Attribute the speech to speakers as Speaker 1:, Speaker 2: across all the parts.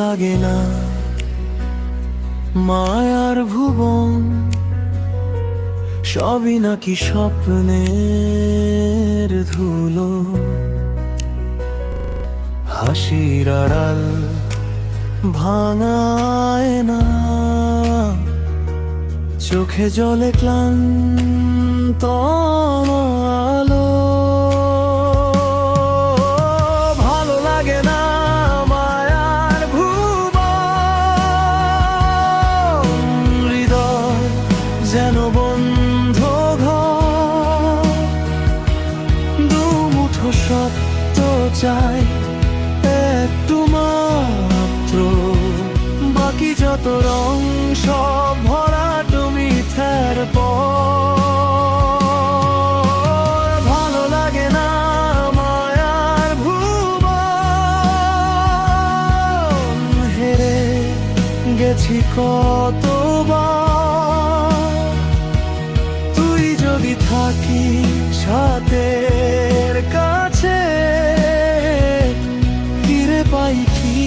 Speaker 1: লাগে না মায়ার ভুবন, সবই নাকি স্বপ্নের ধুলো। হাসির আড়াল ভাঙায় না, চোখে জলে ক্লান্ত আলো। ভালো লাগে না মায়ার ভুবন, হৃদয় যেন বন্ধ ঘর। দুমুঠো সত্য চাই একটু মাত্র, বাকি যত রং সব ভরাট মিথ্যার পর। ভালো লাগে না মায়ার ভুবন, হেরে গেছি কতবার। তুই যদি থাকিস হাতের কাছে, ফিরে পাই কি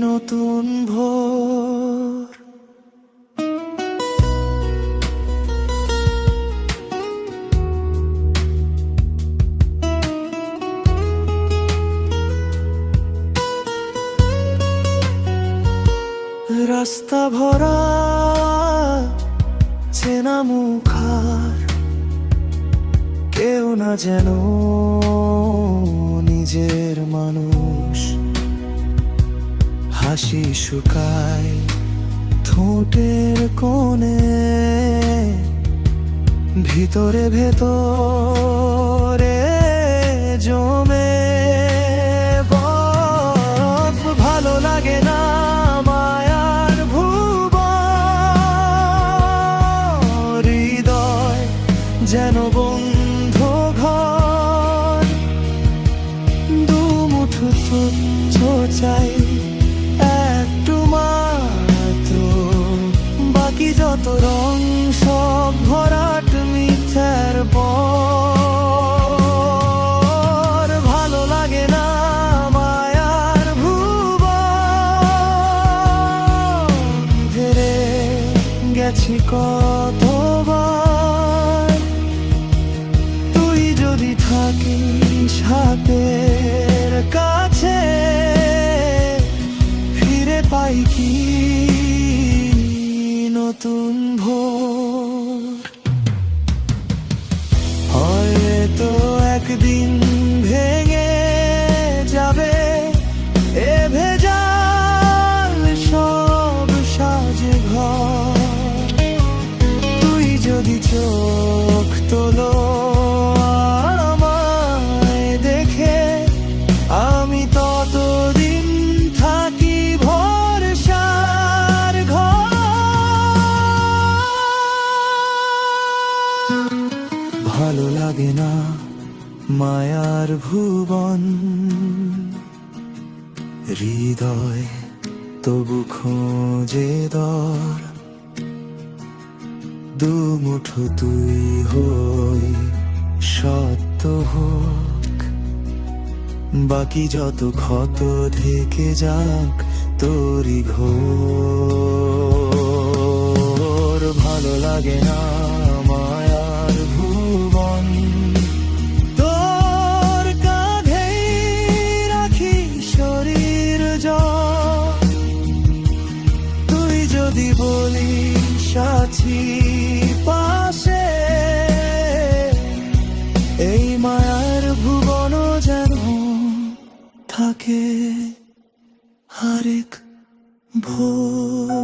Speaker 1: নতুন ভোর। রাস্তা ভরা চেনা মুখার, কেউ না যেন নিজের মানুষ। হাসি শুকায় ঠোঁটের কোণে, ভিতরে ভেতরে জমে বরফ। ভালো লাগে না মায়ার ভুবন, হৃদয় যেন বন্ধ ঘর। দুমুঠো তুচ্ছ চাই একটু মাত্র, বাকি যত রং সব ভরাট মিথ্যার পর। ভালো লাগে না মায়ার ভুবন, হেরে গেছি কতবার। তুই যদি থাকিস হাতের কাছে, ফিরে পাই কি নতুন ভোর। হয়তো একদিন ভেঙে যাবে এ ভেজাল সব সাজে ঘর। তুই যদি চোখ তোলো আমায় দেখে, আমি ততদিন থাকি ভরসার ঘর। ভালো লাগে না মায়ার ভুবন, হৃদয় তবু খোঁজে দর। দুমুঠো তুই হই সত্য হোক, বাকি যত ক্ষত থেকে যাক তোরি ঘোর। ভালো লাগে না মায়ার ভুবন, তোর কাঁধেই রাখি শরীর জ্বর। তুই যদি বলিস আছি পাশে, এই মায়ার ভুবন যেন থাকে আরেক ভোর।